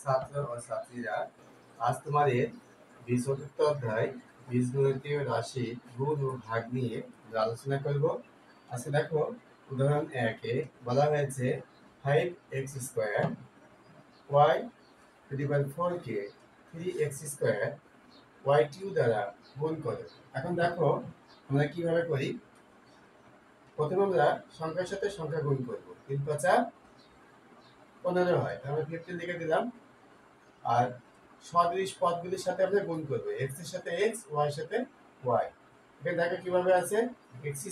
ছাত্র ও ছাত্রীরা, আজ তোমাদের ২৪র্থ অধ্যায় বীজগণিতীয় রাশি গুণ ও ভাগ নিয়ে আলোচনা করব। আজকে দেখো উদাহরণ ১-এ বলা হয়েছে 5x² y⁴ কে 3x² y³ দ্বারা গুণ করো। এখন দেখো আমরা কিভাবে করি। প্রথমে আমরা সংখ্যার সাথে সংখ্যা গুণ করব। ৩ × ৫ = ১৫ হয়, তাহলে 15 লিখে দিলাম। আর সদৃশ পদগুলির সাথে আমরা গুণ করব, x এর সাথে x, y এর সাথে y। এখানে দেখো কিভাবে আছে, x²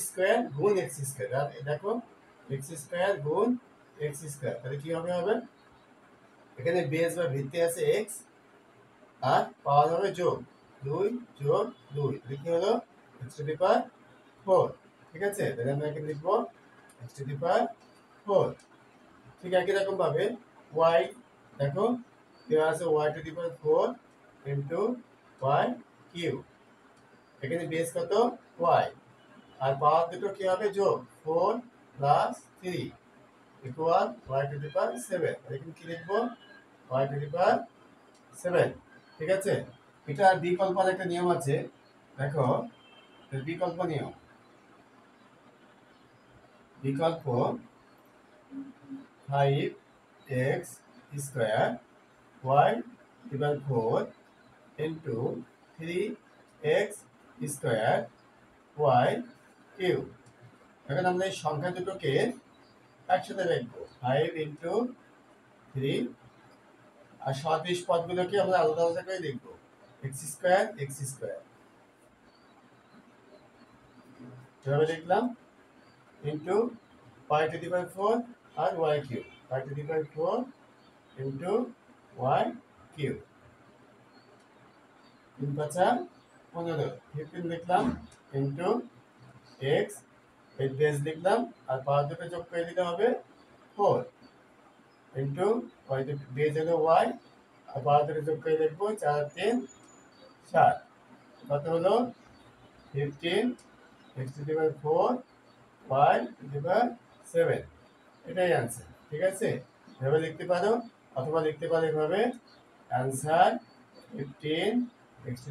গুণ x²। আর দেখো x² গুণ x², তাহলে কি হবে এখানে বেস বা ভিত্তি আছে x, আর পাওয়ার হবে যোগ 2 যোগ 2, তাহলে কি হলো x⁴। ঠিক আছে, তাহলে আমরা এখানে লিখব x⁴। ঠিক একই রকম ভাবে y, দেখো দেওয়া আছে y⁴ ইনটু y³। এখানে বেস কত y, আর পাওয়ার দুটো কি হবে যোগ 4 + 3 ইকুয়াল y⁴। এখানে কি লিখব y⁴। ঠিক আছে, এটা বিকল্পের একটা নিয়ম আছে। দেখো বিকল্প নিয়ম, বিকল্প 5x² y⁴ into 3x² y³। এখন আমরা এই সংখ্যা দুটোকে একসাথে লিখবো 5 ইনটু 3, আর সদৃশ পদগুলোকে আমরা আলাদা আলাদা করে লিখবো x² x²। এভাবে লিখলাম ইনটু y⁴ আর y³ y⁴ ইনটু y³। 3 × ৫ = 15, 15 লিখলাম ইনটু x, এই বেস লিখলাম, আর পাওয়ার দুটো যোগ করে দিতে হবে 4 ইনটু y, বেস হলো y, আর পাওয়ার দুটো যোগ করে লিখবো 4 × 3 = 7। কত হলো 15 x⁴ y⁴। এটাই आंसर। ঠিক আছে, এভাবে লিখতে পারো, অথবা লিখতে পারো এভাবে आंसर 15 x⁴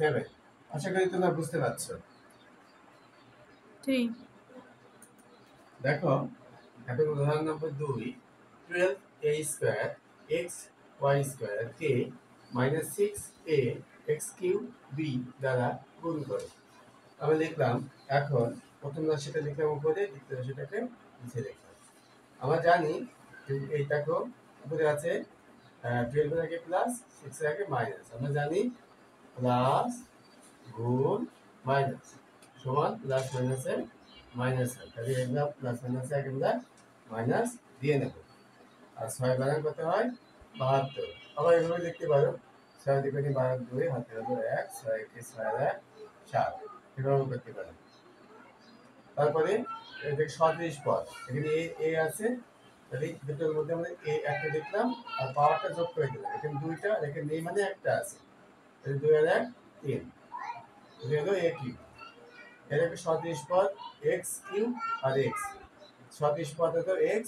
y⁴। আশা করি তোমরা বুঝতে পারছো। ঠিক দেখো এখন উদাহরণ নম্বর 2, 12a² x y² কে -6a x³ দ্বারা গুণ করো। আমি লিখলাম, এখন প্রথম রাশিটা লিখলাম উপরে, দ্বিতীয় রাশিটাকে নিচে লিখলাম। আমরা জানি এই দেখো উপরে আছে 12 এর আগে প্লাস, 6 এর আগে মাইনাস। আমরা জানি প্লাস গুণ মাইনাস সমান প্লাস মাইনাসের মাইনাস হয়, তাহলে আমরা প্লাস মাইনাসে আগে আমরা মাইনাস দিয়ে নেব। আর 6 বানান কত হয় 72। আবার এভাবে লিখতে পারো 6 × 2 হাতে হলো 1, 6 × 6 = 7, এভাবে করতে পারো। তারপরে এটা সদৃশ পদ, এখানে a আছে, তাহলে দুটোর মধ্যে আমরা a একটা লিখলাম, আর পাওয়ারটা যোগ করে দিলাম। এখানে দুইটা, আর এখানে নেই মানে একটা আছে, তাহলে 2 আর 1 3, এটা হলো a³। এর একটা সদৃশ পদ x³ আর x। সদৃশ পদ হলো x,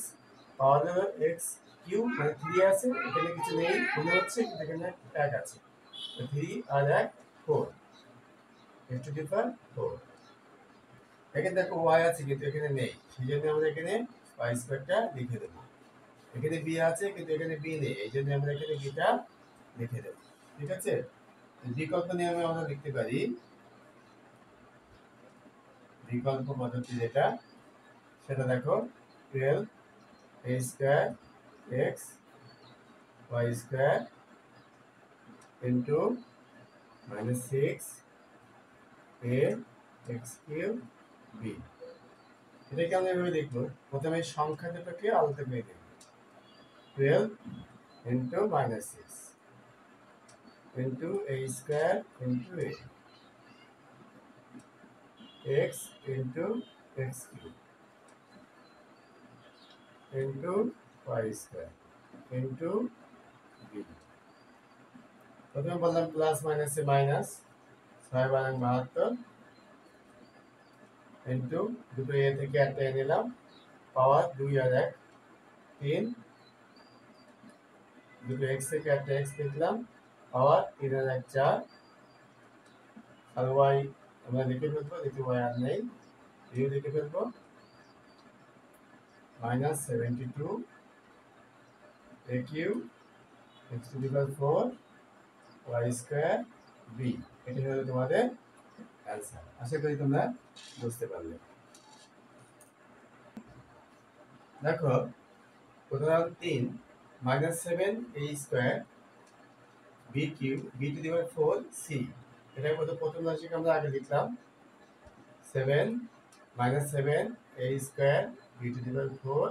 পাওয়ার হলো x³ মানে 3 আছে, এখানে কিছু নেই মনে হচ্ছে, কিন্তু এখানে 1 আছে, 3 আর 1 4 x⁴। এখানে দেখো y আছে কিন্তু এখানে নেই, সেই জন্য আমরা এখানে y² লিখে দেবো। এখানে b আছে কিন্তু এখানে b নেই, এই জন্য আমরা এখানে bটা লিখে দেবো। ঠিক আছে, বিকল্প নিয়মে আমরা লিখতে পারি, বিকল্প পদ্ধতি যেটা সেটা দেখো 12a² x y² into -6a x³ এটাকে আমরা এভাবে লিখবো। প্রথমে সংখ্যা দুটোকে আলাদা করে লিখবো 12 into -6 into a² into a x into x³ into y² into b। প্রথমে বললাম প্লাস মাইনাসে মাইনাস, 6 বানান 72 ইনটু দুটো এ থেকে একটা এ নিলাম, পাওয়ার 2 আর 1 3 দুটো এক্স থেকে একটা এক্স লিখলাম, পাওয়ার 3 আর 1 4, আর ওয়াই আমরা লিখে ফেলবো, যেহেতু ওয়াই আর নেই, ইউ লিখে ফেলবো -72 a cube x to the power 4 y square b। এটা হলো তোমাদের অ্যান্সার। আশা করি তোমরা বুঝতে পারলে। দেখো উদাহরণ 3 -7 a square b cube b to the power 4 c। এটা প্রথম রাশিকে আমরা আগে লিখলাম 7 -7 a square b to the power 4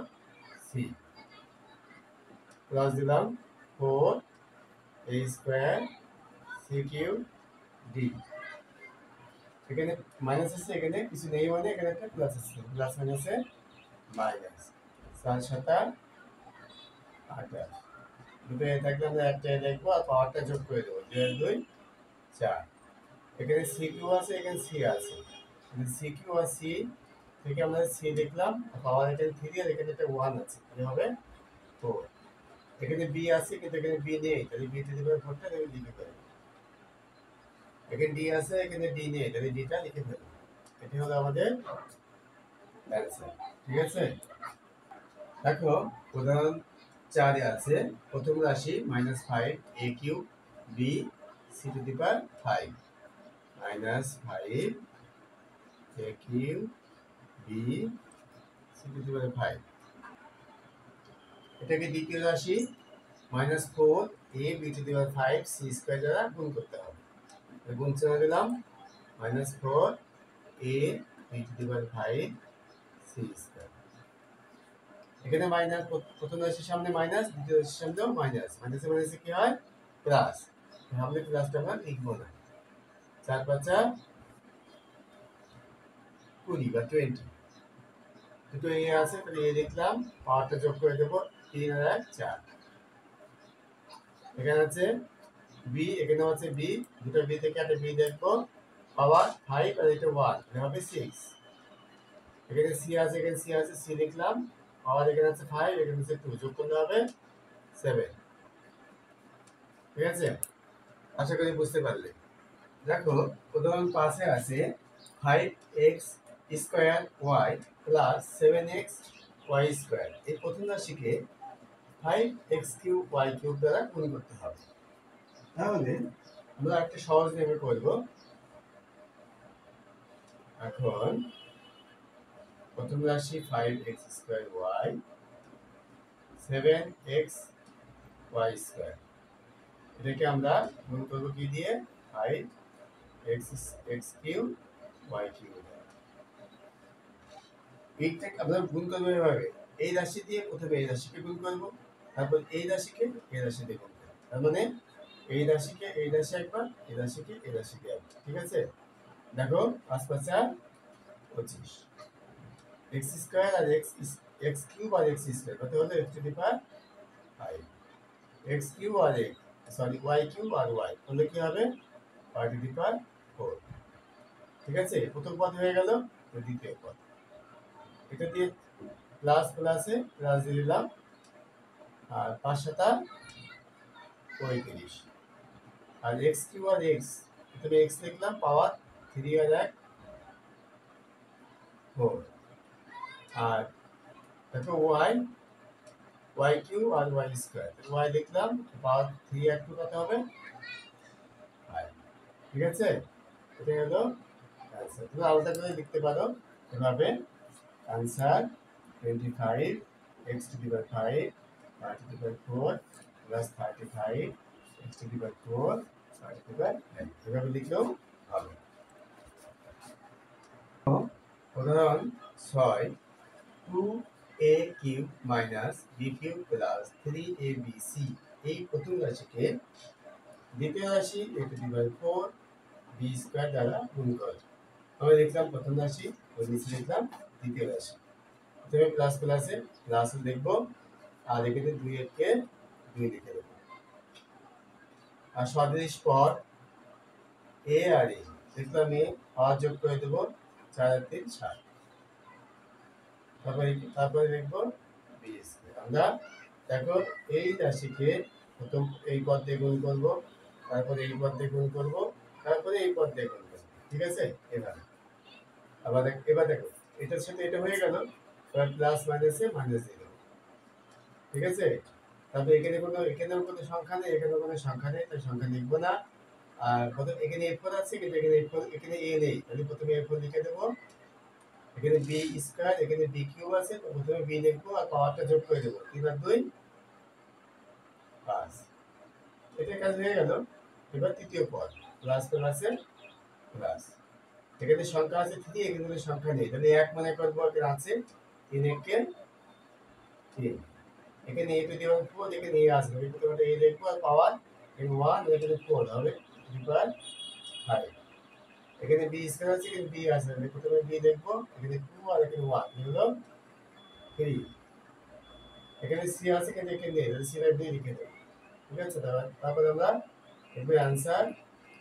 c plus দিলাম 4 a square c cube d। এখানে মাইনাস আছে, এখানে কিছু নেই, মানে এখানে একটা প্লাস আছে, প্লাস মাইনাসে মাইনাস 4 7 28। দুটো এ থাকলে আমরা একটা লিখবো আর পাওয়ারটা যোগ করে দেবো, 2 আর 2 4। এখানে সি কিউ আছে, এখানে সি আছে, সি কিউ আর সি থেকে আমরা সি লিখলাম, পাওয়ার এখানে 3 আর এখানে একটা 1 আছে, তাহলে হবে 4। এখানে বি আছে কিন্তু এখানে বি নেই, তাহলে বি টু দি পাওয়ার 4টা আমি লিখে ফেলবো। এখানে ডি আছে, এখানে ডি নেই, তাহলে ডিটা লিখে ফেলবো। এটা হলো আমাদের অ্যান্সার। ঠিক আছে, দেখো উদাহরণ 4 এ আছে প্রথম রাশি -5 a cube b c to the power 5 -5 a cube b c to the power 5। এটাকে দ্বিতীয় রাশি -4 a b to the power 5 c square দ্বারা গুণ করতে হবে। গুণ চিহ্ন দিলাম, -4 a b to the power 5 c square. এখানে মাইনাস, প্রথম রাশির সামনে মাইনাস, দ্বিতীয় রাশির সামনেও মাইনাস, মাইনাসে মাইনাসে কি হয় প্লাস, তাহলে প্লাসটা আমরা লিখবো না। 4 5 20 বা 20, দুটো এ আছে, তাহলে এ লিখলাম, পাওয়ারটা যোগ করে দেবো, 3 আর 1 4। এখানে আছে বি, এখানেও আছে বি, দুটো বি থেকে একটা বি দেখবো, পাওয়ার 5 আর এটা 1, এটা হবে 6। এখানে সি আছে, এখানে সি আছে, সি লিখলাম, পাওয়ার এখানে আছে 5, এখানে আছে 2, যোগ করলে হবে 7। ঠিক আছে, আশা করি বুঝতে পারলে। দেখো উদাহরণ 5 এ আছে 5x square y plus 7x y square. এই প্রথম রাশিকে 5x কিউব y কিউব দ্বারা গুণ করতে হবে। তাহলে আমরা একটা সহজ নিয়মে করব। এখন প্রথম রাশি 5x square y 7x y square, এটাকে আমরা গুণ করব কি দিয়ে, 5x কিউব y কিউব। এইটাকে আমরা গুণ করবো এভাবে, এই রাশি দিয়ে প্রথমে এই রাশিকে গুণ করব, তারপর এই রাশিকে এই রাশি দিয়ে গুণ করব। তার মানে এই রাশিকে এই রাশি একবার, এই রাশিকে এই রাশিকে একবার। ঠিক আছে, দেখো 5 5 25, x স্কয়ার আর x কিউব আর x স্কয়ার কত হলো, x to the power 5। x cube আর y কিউব আর y হলে কি হবে, y টু দি পাওয়ার 4। ঠিক আছে, প্রথম পদ হয়ে গেল, দ্বিতীয় পদ এটা দিয়ে প্লাস প্লাসে প্লাস দিয়ে দিলাম, আর 5 7 35, আর x কিউব আর x, এখানে x লিখলাম, পাওয়ার 3 আর 1 4, আর দেখো y কিউব আর y স্কয়ার, y লিখলাম, পাওয়ার 3 আর 2 কত হবে 5। ঠিক আছে, এটা হলো অ্যানসার। তুমি আলাদা করে লিখতে পারো এভাবে, answer 25 x to the power 5 y to the power 4 plus 35 x to the power 4 y to the power 5, এভাবে লিখলেও হবে। উদাহরণ 6 2a cube minus b cube plus 3abc। এই প্রথম রাশিকে দ্বিতীয় রাশি a to the power 4 b square দ্বারা গুণ করো। আমরা লিখলাম প্রথম রাশি, ওই নিচে লিখলাম দ্বিতীয় রাশি। প্রথমে প্লাস প্লাসে প্লাস লিখব, আর এখানে 2 কে 2 লিখে দেব, আর সদৃশ পদ a আর a লিখলাম, a পাওয়ার যোগ করে দেব, 4 আর 3 7। তারপরে লিখব b স্কয়ার। আমরা দেখো এই রাশিকে প্রথম এই পদ দিয়ে গুণ করব, তারপরে এই পদ দিয়ে গুণ করব, তারপরে এই পদ দিয়ে গুণ করব। ঠিক আছে? এবার দেখো এটার সাথে এটা হয়ে গেল, এবার প্লাস মাইনাসে মাইনাস দিয়ে দেবো। ঠিক আছে? তারপরে এখানেও কোনো সংখ্যা নেই, এখানেও কোনো সংখ্যা নেই, তাই সংখ্যা লিখবো না। আর প্রথম এখানে F4 আছে, কিন্তু এখানে A নেই, তাহলে প্রথমে F4 লিখে দেবো। এখানে B স্কয়ার, এখানে B কিউব আছে, তো প্রথমে B লিখবো আর পাওয়ারটা যোগ করে দেবো। 3 আর 2 5। এটা কাজ হয়ে গেল। এবার তৃতীয় পদ, প্লাস প্লাসে প্লাস। এখানে সংখ্যা আছে 3, এখানে সংখ্যা নেই, তাহলে 1 মনে করবো এখানে আছে, 3 একে 3। এখানে a টু দি পাওয়ার 4, এখানে a আসবে, প্রথমে a লিখবো আর পাওয়ার এখানে 1, এখানে 4 হবে টু দি পাওয়ার 5। এখানে b স্কয়ার আছে, এখানে b আসবে, প্রথমে b লিখবো, এখানে 2 আর এখানে 1, এই হলো 3। এখানে c আছে, কিন্তু এখানে নেই, তাহলে c বাই 2 লিখে দেব। ঠিক আছে? তারপর আমরা এর answer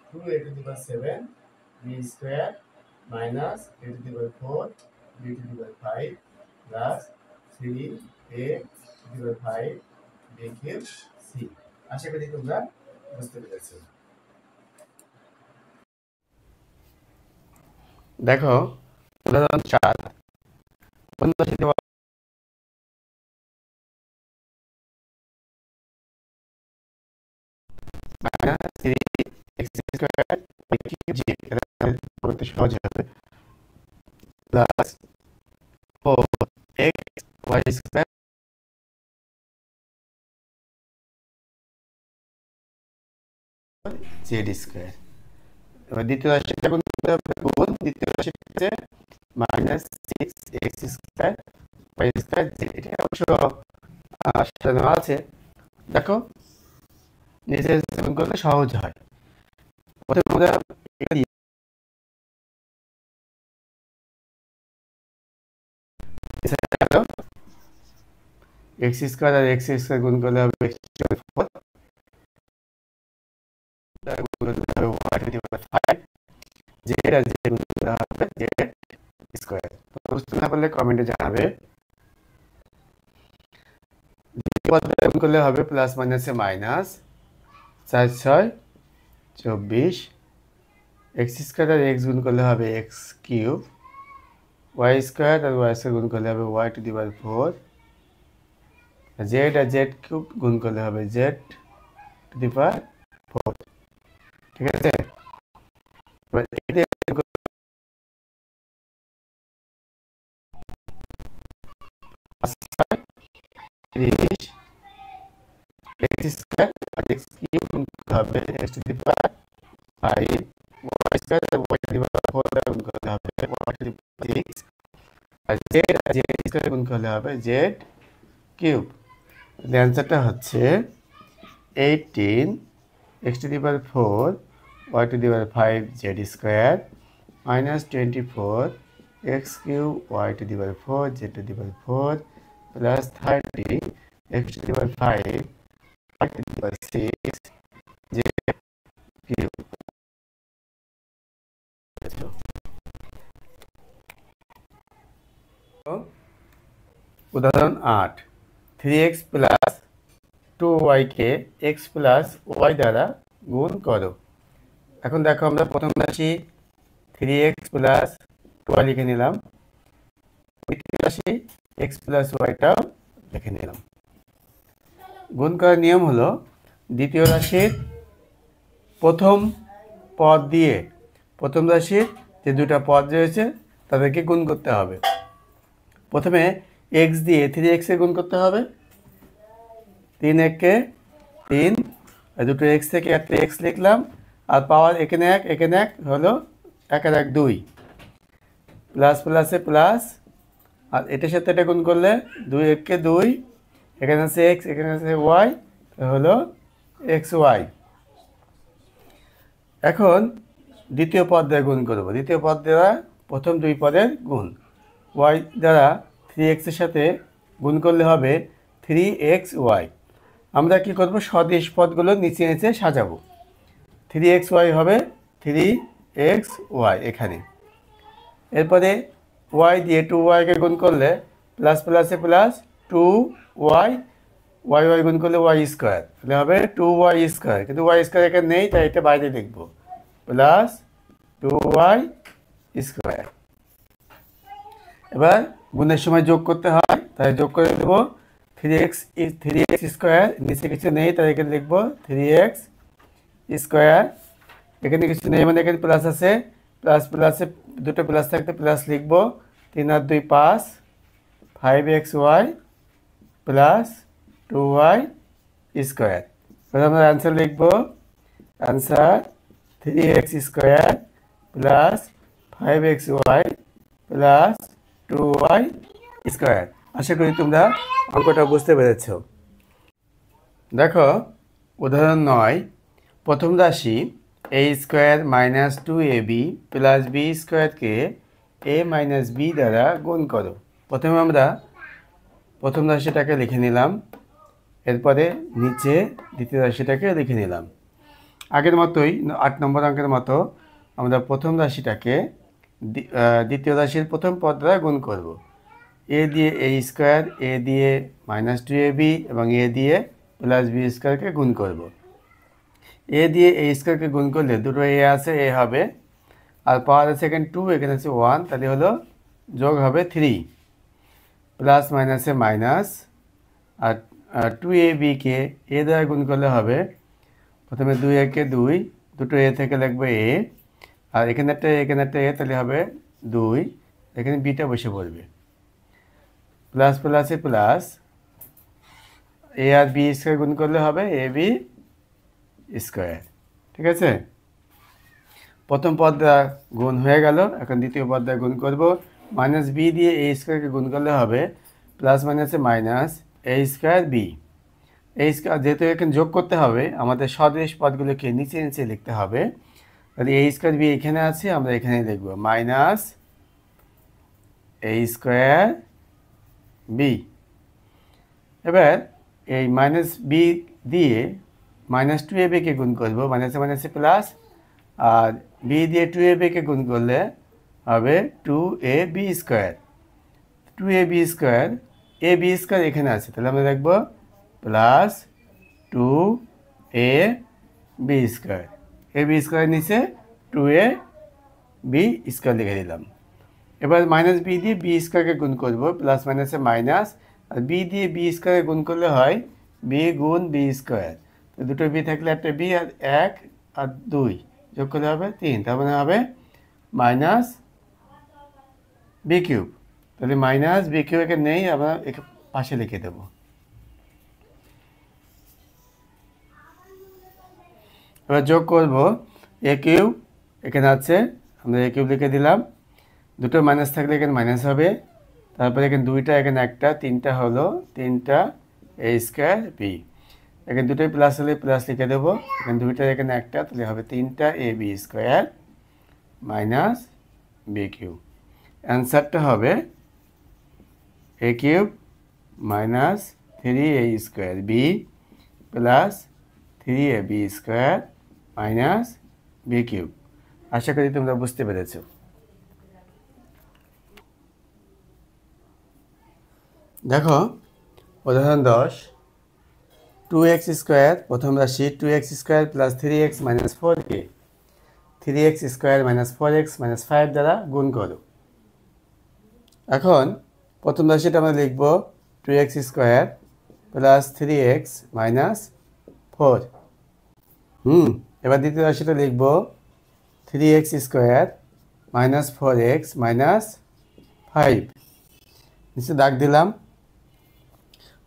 2a to the power 7 b square minus a to the power 4 b to the power 5 plus 3a to the power 5 b cube c। আশা করি তোমরা বুঝতে পেরেছো। দেখো উদাহরণ 4, minus 3x square y cube z, এটা করতে সহজ হবে, plus 4x y square z square. এবার দ্বিতীয় রাশিটা গুণ করতে হবে, গুণ দ্বিতীয় রাশিটা হচ্ছে minus 6x square y square z। এটা অবশ্য সাজানো আছে, দেখো নিজে গুণ করলে সহজ হয়। প্রথমে আমরা x স্কয়ার আর x স্কয়ার গুণ করলে হবে x টু দি পাওয়ার 4 গুণ করলে হবে y to the power 5, z আর z গুণ করলে হবে z স্কয়ার। বুঝতে না পারলে কমেন্টে জানাবে। দ্বিতীয় পদে গুণ করলে হবে প্লাস মাইনাসে মাইনাস 4 6 24, x স্কয়ার আর x গুণ করলে হবে x কিউব, y স্কয়ার আর y স্কয়ার গুণ করলে হবে y to the power 4, z আর z কিউব গুণ করলে হবে z টু দি পাওয়ার 4। ঠিক আছে? এবার এটা 30 x স্কয়ার আর x কিউব গুণ করলে হবে x to the power 5, y square আর y টু দি পাওয়ার 4 দ্বারা গুণ করলে হবে y টু দি পাওয়ার 6, আর z স্কয়ার গুণ করলে হবে z কিউব। তাহলে অ্যান্সারটা হচ্ছে 18 x to the power 4 y to the power 5 z square minus 24 x cube y to the power 4 z two the power 4 plus 30 x to the power 5 y to the power 6 z cube. উদাহরণ 8, 3x plus 2y কে x plus y দ্বারা গুণ করো। এখন দেখো আমরা প্রথম রাশি 3x plus 2y লিখে নিলাম, দ্বিতীয় রাশি x প্লাস ওয়াইটাও লিখে নিলাম। গুণ করার নিয়ম হলো দ্বিতীয় রাশির প্রথম পদ দিয়ে প্রথম রাশির যে দুটো পদ রয়েছে তাদেরকে গুণ করতে হবে। প্রথমে x দিয়ে 3x এ গুণ করতে হবে, 3 একে 3, আর দুটো x থেকে একটা x লিখলাম, আর পাওয়ার এখানে 1 এখানে 1 হলো 1 আর 1 2, প্লাস প্লাসে প্লাস, আর এটার সাথে এটা গুণ করলে 2 একে 2, এখানে আছে x এখানে আছে y, হলো xy। এখন দ্বিতীয় পদ দ্বারা গুণ করব। দ্বিতীয় পদ দ্বারা প্রথম দুই পদের গুণ, y দ্বারা 3x এর সাথে গুণ করলে হবে 3xy। আমরা কি করব, সদিশ পদগুলো নিচে নিচে সাজাবো। 3xy হবে 3xy এখানে। এরপরে y দিয়ে 2y কে গুণ করলে প্লাস প্লাসে প্লাস 2y, ওয়াই ওয়াই গুণ করলে ওয়াই স্কোয়ার, তাহলে হবে 2y স্কোয়ার, কিন্তু ওয়াই স্কোয়ার এখানে নেই, তাই এটা বাইরে লিখবো, প্লাস 2y স্কোয়ার। এবার গুণের সময় যোগ করতে হয়, তাই যোগ করে দেবো 3x স্কোয়ার, নিচে কিছু নেই তাই এখানে লিখবো 3x স্কোয়ার, এখানে কিছু নেই মানে এখানে প্লাস আছে, প্লাস প্লাসে দুটো প্লাস থাকতে প্লাস লিখবো, 3 আর 2 5, 5xy প্লাস 2y স্কোয়ার। এবার আমরা অ্যান্সার লিখবো, answer 3x square plus 5xy plus 2y square. আশা করি তোমরা অঙ্কটা বুঝতে পেরেছ। দেখো উদাহরণ 9, প্রথম রাশি a square minus 2ab plus b স্কোয়ারকে a মাইনাস বি দ্বারা গুণ করো। প্রথমে আমরা প্রথম রাশিটাকে লিখে নিলাম, এরপরে নিচে দ্বিতীয় রাশিটাকে লিখে নিলাম। আগের মতোই 8 নম্বর অঙ্কের মতো আমরা প্রথম রাশিটাকে দ্বিতীয় রাশির প্রথম পদ দ্বারা গুণ করব। এ দিয়ে এ স্কোয়ার, এ দিয়ে মাইনাস 2ab এবং এ দিয়ে প্লাস বি স্কোয়ারকে গুণ করব। এ দিয়ে এ স্কোয়ারকে গুণ করলে দুটো এ আছে, এ হবে, আর পাওয়ার আছে এখানে 2, এখানে আছে 1, তাহলে হলো যোগ হবে 3, প্লাস মাইনাসে মাইনাস, আর 2ab-কে এ দ্বারা গুণ করলে হবে, প্রথমে 2 একে 2, দুটো এ থেকে লিখবে এ, আর এখানে একটা এ, তাহলে হবে 2, এখানে বিটা বসে পড়বে, প্লাস প্লাসে প্লাস, এ আর বি স্কোয়ার গুণ করলে হবে এ বি স্কোয়ার। ঠিক আছে, প্রথম পদ দ্বারা গুণ হয়ে গেল, এখন দ্বিতীয় পদ দ্বারা গুণ করব। মাইনাস বি দিয়ে এ স্কোয়ারকে গুণ করলে হবে প্লাস মাইনাসে মাইনাস এ স্কোয়ার বি। এই স্কোয়ার যেহেতু এখানে যোগ করতে হবে, আমাদের সদৃশ পদগুলোকে নিচে নিচে লিখতে হবে, তাহলে এ স্কোয়ার বি এখানে আছে, আমরা এখানে লিখব মাইনাস এ স্কোয়ার বি। এবার এই মাইনাস বি দিয়ে মাইনাস 2ab-কে গুণ করব, মাইনাসে মাইনাসে প্লাস, আর বি দিয়ে 2ab-কে গুণ করলে হবে 2ab স্কোয়ার। 2ab স্কোয়ার, এ বি স্কোয়ার এখানে আছে, তাহলে আমরা লিখব প্লাস 2ab স্কোয়ার। এ বি স্কোয়ার নিচে 2ab স্কোয়ার লিখে দিলাম। এবার মাইনাস বি দিয়ে বি স্কোয়ারকে গুণ করব, প্লাস মাইনাসে মাইনাস, আর বি দিয়ে বি স্কোয়ারে গুণ করলে হয় বি গুণ বি স্কোয়ার। তো দুটো বি থাকলে একটা বি, আর 1 আর 2 যোগ করলে হবে 3, তার মানে হবে মাইনাস বি কিউব। তাহলে মাইনাস বি কিউব এখানে নেই, আমরা পাশে লিখে দেব। এবার যোগ করব, এ কিউব এখানে আছে, আমরা এ কিউব লিখে দিলাম, দুটো মাইনাস থাকলে এখানে মাইনাস হবে, তারপরে এখানে 2টা, এখানে একটা, 3টা হলো 3টা এ স্কোয়ার বি। এখানে দুটোই প্লাস হলে প্লাস লিখে দেবো, এখানে 2টা, এখানে একটা, তাহলে হবে 3টা a b square minus b cube. অ্যান্সারটা হবে a cube minus 3a square b plus 3ab square minus b cube. আশা করি তোমরা বুঝতে পেরেছো। দেখো উদাহরণ 10, 2x স্কোয়ার, প্রথম রাশি 2x square plus 3x minus 4কে 3x square minus 4x minus 5 দ্বারা গুণ করো। এখন প্রথম রাশিটা আমরা লিখব 2x square plus 3x minus 4। এবার দ্বিতীয় রাশিটা লিখব 3x square minus 4x minus 5। নিচে দাগ দিলাম।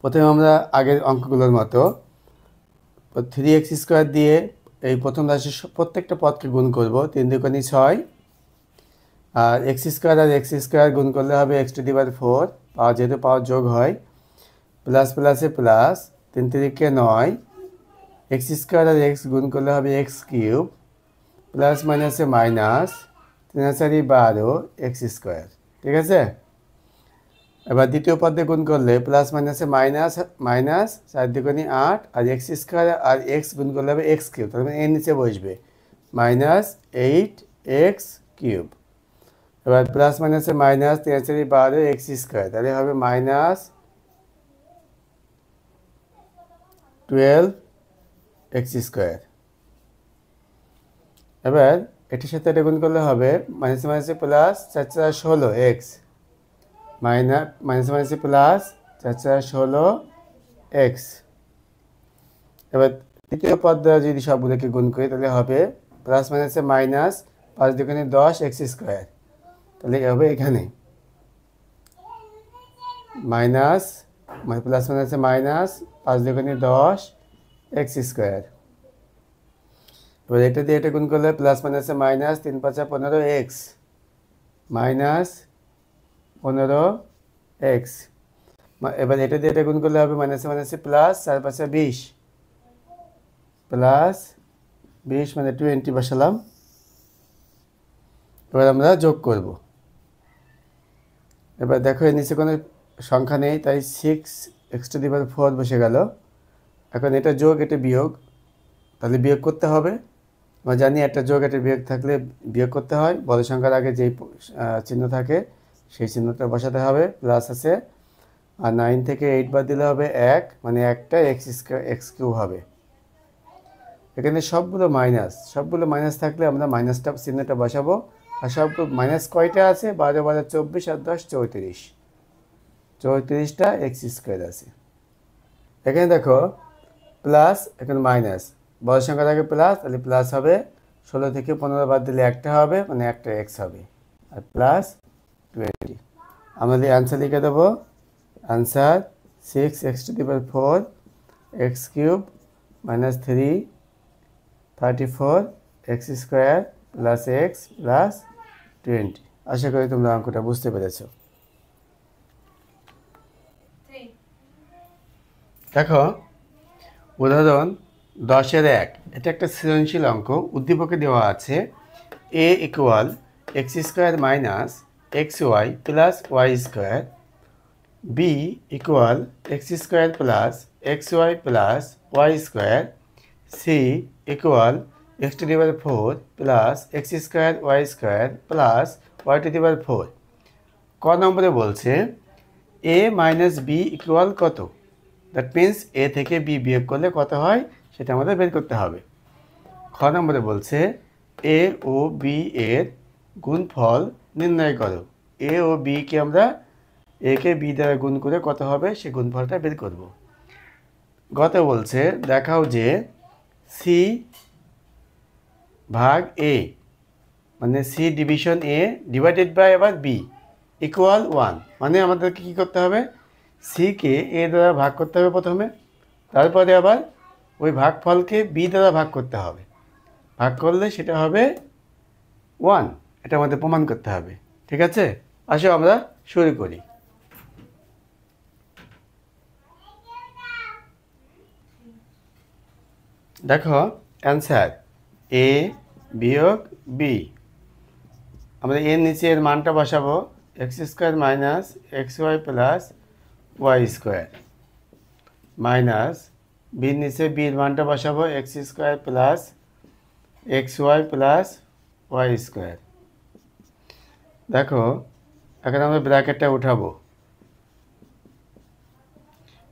প্রথমে আমরা আগের অঙ্কগুলোর মতো 3x স্কোয়ার দিয়ে এই প্রথম রাশির প্রত্যেকটা পদকে গুণ করব, 3 দুগুণে 6, আর এক্স স্কোয়ার আর এক্স স্কোয়ার গুণ করলে হবে x⁴, পাওয়ার যেহেতু পাওয়ার যোগ হয়, প্লাস প্লাসে প্লাস, 3 3-কে 9, এক্স স্কোয়ার আর এক্স গুণ করলে হবে x³ প্লাস মাইনাসে মাইনাস, 3 আর 4 12 এক্স স্কোয়ার। ঠিক আছে, এবার দ্বিতীয় পদে গুণ করলে প্লাস মাইনাসে মাইনাস মাইনাস, 4 দুগুণে 8, আর এক্স স্কোয়ার আর এক্স গুণ করলে হবে x³ তাহলে এর নিচে বসবে মাইনাস 8x³। এবার প্লাস মাইনাসে মাইনাস, 3 আর 4 12 এক্স স্কোয়ার, তাহলে হবে মাইনাস 12x²। এবার এটির সাথে এটা গুণ করলে হবে মাইনাসে মাইনাসে প্লাস 4×16x মাইনাসে মাইনাসে প্লাস 4×16x। এবার তৃতীয় পদ দ্বারা যদি সবগুলোকে গুণ করি তাহলে হবে প্লাস মাইনাসে মাইনাস 5×10x²। তাহলে হবে এখানে মাইনাস প্লাস মাইনাসে মাইনাস 5×10x²। এবার এটা দিয়ে এটা গুণ করলে প্লাস মাইনাসে মাইনাস 3×5=15x মাইনাস 15x। এবার এটা দিয়ে এটা গুণ করলে হবে মাইনাসে মাইনাসে প্লাস 4×5=20 প্লাস 20 মানে 20 বসালাম। এবার আমরা যোগ করব। এবার দেখো এর নিচে কোনো সংখ্যা নেই তাই 6x⁴ বসে গেল। এখন এটা যোগ এটা বিয়োগ, তাহলে বিয়োগ করতে হবে। আমরা জানি একটা যোগ একটা বিয়োগ থাকলে বিয়োগ করতে হয়, বড় সংখ্যার আগে যেই চিহ্ন থাকে সেই চিহ্নটা বসাতে হবে। প্লাস আছে আর 9 থেকে 8 বাদ দিলে হবে 1 মানে একটা x³ হবে। এখানে সবগুলো মাইনাস থাকলে আমরা মাইনাসটা চিহ্নটা বসাবো। আর সবগুলো মাইনাস কয়টা আছে 12 12 24 আর 10 34, 34টা x² আছে। এখানে দেখো প্লাস এখানে মাইনাস, বড় সংখ্যা থাকে প্লাস, তাহলে প্লাস হবে 16 থেকে 15 বাদ দিলে একটা হবে মানে একটা x হবে আর প্লাস 20। আমাদের অ্যান্সার লিখে দেবো, answer 6x⁴ x³ minus 3 34 x² plus x plus 20। আশা করি তোমরা অঙ্কটা বুঝতে পেরেছ। দেখো উদাহরণ 10-1, এটা একটা সৃজনশীল অঙ্ক। উদ্দীপকে দেওয়া আছে a = x² minus xy plus y², b = x² plus xy plus y², c = x⁴ plus x² y² plus y⁴। ক নম্বরে বলছে a মাইনাস b ইকুয়াল কত। দ্যাট মিন্স এ থেকে বি বিয়োগ করলে কত হয় সেটা আমাদের বের করতে হবে। খ নম্বরে বলছে এ ও বি এর গুণফল নির্ণয় করো। এ ও বি কে আমরা এ কে বি দ্বারা গুণ করে কত হবে সে গুণফলটা বের করব। গত বলছে দেখাও যে সি ভাগ এ মানে C division A divided by আবার বি ইকুয়াল 1, মানে আমাদেরকে কী করতে হবে, সিকে এ দ্বারা ভাগ করতে হবে প্রথমে, তারপরে আবার ওই ভাগফলকে বি দ্বারা ভাগ করতে হবে। ভাগ করলে সেটা হবে 1, এটা আমাদের প্রমাণ করতে হবে। ঠিক আছে, আসো আমরা শুরু করি। দেখো অ্যান্সার এ বিয়োগ বি। আমরা এর নিচে এর মানটা বসাবো x² minus xy plus y² minus বির নিচে বির মানটা বসাবো x² plus xy plus y²। দেখো এখন আমরা ব্র্যাকেটটা উঠাবো,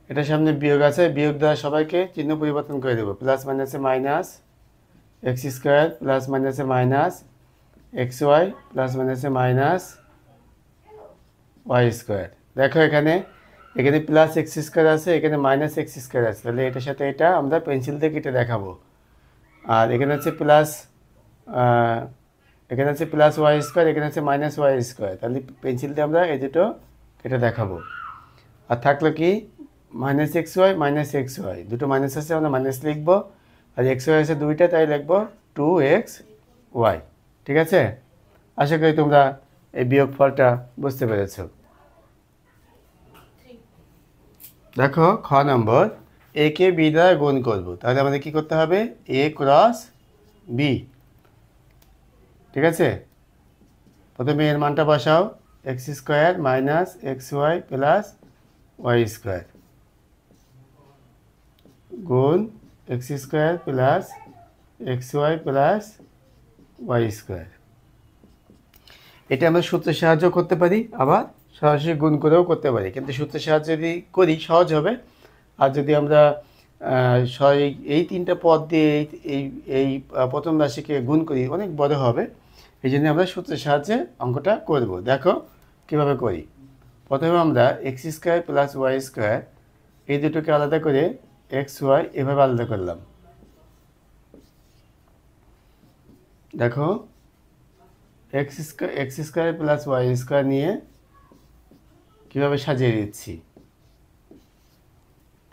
এটার সামনে বিয়োগ আছে, বিয়োগ দ্বারা সবাইকে চিহ্ন পরিবর্তন করে দেবো। প্লাস মাইনাসে মাইনাস x² প্লাস মাইনাসে মাইনাস xy প্লাস মাইনাসে মাইনাস y²। দেখো এখানে প্লাস x² আছে, এখানে মাইনাস x² আছে, তাহলে এটার সাথে এটা আমরা পেন্সিল দিয়ে কেটে দেখাবো। আর এখানে হচ্ছে প্লাস y², এখানে হচ্ছে মাইনাস y², তাহলে পেন্সিল দিয়ে আমরা এই দুটো কেটে দেখাবো। আর থাকলো কি মাইনাস xy, দুটো মাইনাস আছে আমরা মাইনাস লিখবো, আর xy আছে দুইটা তাই লিখবো 2xy। ঠিক আছে, আশা করি তোমরা এই বিয়োগ ফলটা বুঝতে পেরেছ। দেখো খ নম্বর এ কে বি দ্বারা গুণ করব, তাহলে আমাদের কি করতে হবে a ক্রস বি। ঠিক আছে, প্রথমে এর মানটা বসাও x² minus xy plus y² গুণ x² plus xy plus y²। এটা আমরা সূত্রের সাহায্য করতে পারি, আবার সরাসরি গুণ করেও করতে পারি, কিন্তু সূত্রের সাহায্যে যদি করি সহজ হবে। আর যদি আমরা এই তিনটা পদ দিয়ে এই এই প্রথম রাশিকে গুণ করি অনেক বড় হবে, এই জন্য আমরা সূত্রের সাহায্যে অঙ্কটা করব। দেখো কীভাবে করি। প্রথমে আমরা x square plus y square এই দুটোকে আলাদা করে এক্স ওয়াই এভাবে আলাদা করলাম। দেখো x square plus y square নিয়ে কীভাবে সাজিয়ে দিচ্ছি,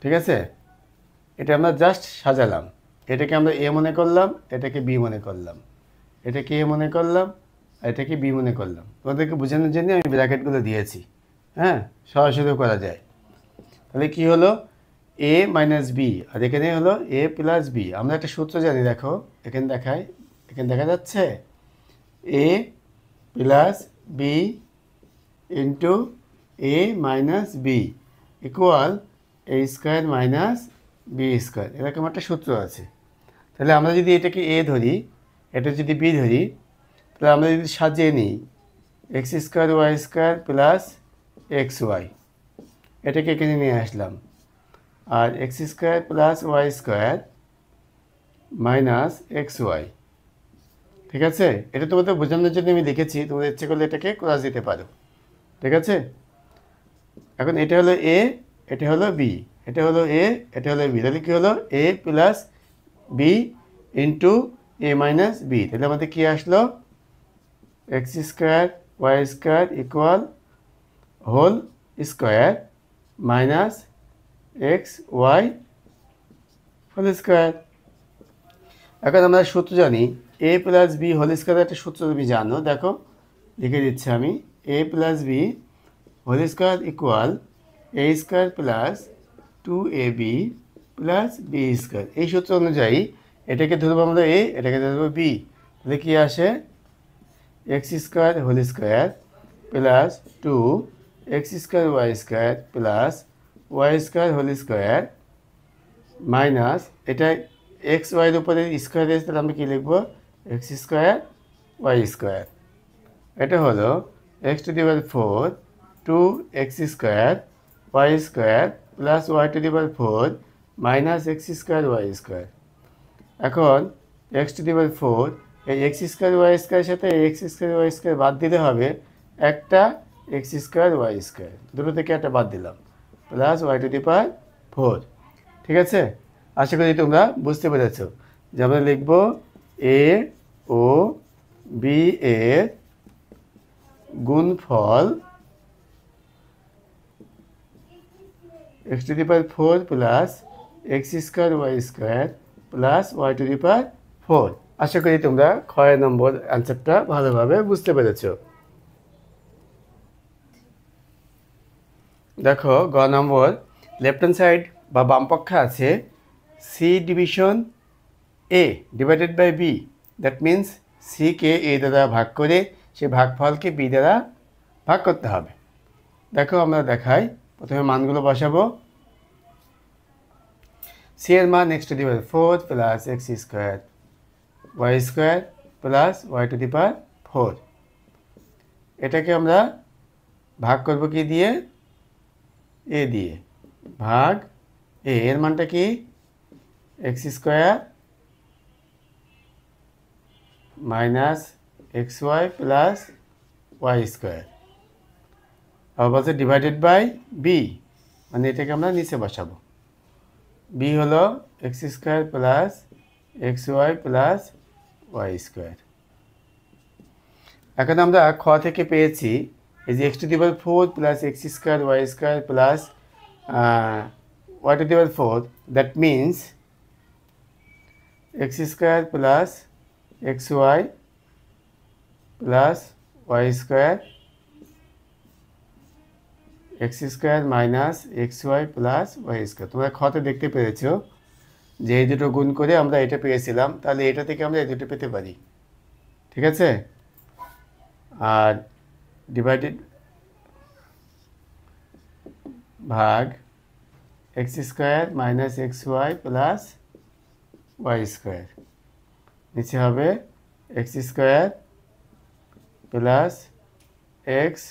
ঠিক আছে? এটা আমরা জাস্ট সাজালাম। এটাকে আমরা এ মনে করলাম, এটাকে বি মনে করলাম, এটাকে এ মনে করলাম, এটাকে বি মনে করলাম। তোমাদেরকে বোঝানোর জন্য আমি ব্র্যাকেটগুলো দিয়েছি। হ্যাঁ, সরাসরিও করা যায়। তাহলে কি হলো, এ মাইনাস বি, আর এখানে হলো এ প্লাস বি। আমরা একটা সূত্র জানি, দেখো এখানে দেখায়, এখানে দেখা যাচ্ছে এ plus b into a minus B equal a square minus B square, এরকম একটা সূত্র আছে। তাহলে আমরা যদি এটাকে এ ধরি, এটা যদি বি ধরি, তাহলে আমরা যদি সাজিয়ে নিই x square y square plus x y, এটাকে এখানে নিয়ে আসলাম, আর x square plus y square minus x y, ঠিক আছে? এটা তোমাদের বোঝানোর জন্য আমি লিখেছি, তোমরা ইচ্ছে করলে এটাকে ক্রস দিতে পারো, ঠিক আছে? এখন এটা হলো এ, এটা হলো বি, এটা হলো এ, এটা হলো বি, তাহলে কী হলো a plus b into a minus b. তাহলে আমাদের কী আসলো, x square y square equal whole square minus x y whole square. এখন আমরা সূত্র জানি a plus b whole square, একটা সূত্র তুমি জানো, দেখো লিখে দিচ্ছি আমি। A plus b whole square equal a square plus 2ab plus b square. এই সূত্র অনুযায়ী এটাকে ধরবো আমরা এ, এটাকে ধরবো বি। তাহলে কী আসে, x square whole square plus 2 x square y square plus y square whole square minus, এটা এক্স ওয়াইয়ের উপরে স্কোয়ার এসে, তাহলে আমরা কী লিখবো, এক্স স্কোয়ার ওয়াই স্কোয়ার। এটা হলো x to the power 4 2 x square y square plus y to the power 4 minus x square y square. এখন এক্স টু দি পাওয়ার 4, এই এক্স স্কোয়ার ওয়াই স্কোয়ারের সাথে এক্স স্কোয়ার ওয়াই স্কোয়ার বাদ দিতে হবে, একটা এক্স স্কোয়ার ওয়াই স্কোয়ার, দুটো থেকে একটা বাদ দিলাম, plus y to the power 4, ঠিক আছে? আশা করি তোমরা বুঝতে পেরেছ যে আমরা লিখব এ ও বি এর গুণফল x to the power 4 plus x square y square plus y to the power 4। আশা করি তোমরা 6 নম্বর অ্যান্সারটা ভালোভাবে বুঝতে পেরেছ। দেখো গ নম্বর, লেফট হ্যান্ড সাইড বা বাম পক্ষে আছে c division A divided by b, that means সিকে এ দ্বারা ভাগ করে সেই ভাগফলকে বি দ্বারা ভাগ করতে হবে। দেখো আমরা দেখাই, প্রথমে মানগুলো বসাবো। সি এর মান x to the power 4 plus x square y square plus y to the power 4, এটাকে আমরা ভাগ করব কি দিয়ে, এ দিয়ে, ভাগ এ এর মানটা কি, x square minus x y plus y square, আবার বলছে ডিভাইডেড বাই বি, মানে এটাকে আমরা নিচে বসাবো। বি হলো x square plus x y plus y square. এখন আমরা খ থেকে পেয়েছি এই যে x to the power 4 plus x square y square plus y to the power 4, that means x square plus x y plus y square x square minus x y plus y square. তোমরা খতে দেখতে পেরেছো যে এই দুটো গুণ করে আমরা এটা পেয়েছিলাম, তাহলে এটা থেকে আমরা এই দুটো পেতে পারি, ঠিক আছে? আর ডিভাইডেড ভাগ x square minus x y plus y square, নিচে হবে x square plus x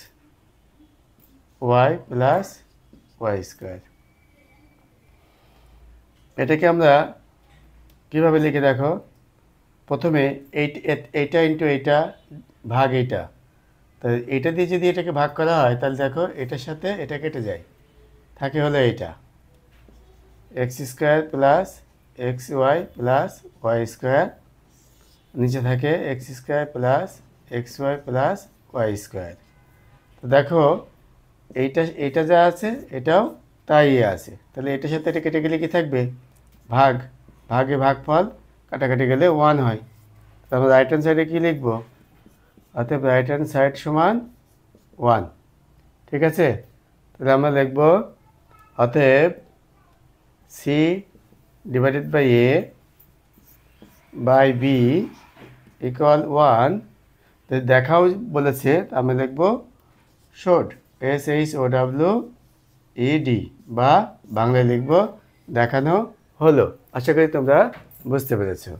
y plus y square. এটাকে আমরা কীভাবে লিখে দেখো, প্রথমে এইটা ইন্টু এইটা ভাগ এইটা, তাহলে এইটা দিয়ে যদি এটাকে ভাগ করা হয় তাহলে দেখো এটার সাথে এটা কেটে যায়, থাকে হলো এইটা x square plus x y plus y square, নিচে থাকে x square plus x y plus y square. তো দেখো এইটা যা আছে এটাও তাই আছে, তাহলে এটার সাথে এটা কেটে গেলে কি থাকবে, ভাগ, ভাগে ভাগফল কাটাকাটি গেলে 1 হয়। তারপর রাইট হ্যান্ড সাইডে কী লিখবো, অতএব রাইট হ্যান্ড সাইড সমান 1। ঠিক আছে, তাহলে আমরা লিখব অতএব C divided by A by B equal 1। তো দেখাও বলেছে, আমরা লিখব শোড, SHOWED, বা বাংলায় লিখব দেখানো হলো। আশা করি তোমরা বুঝতে পেরেছো।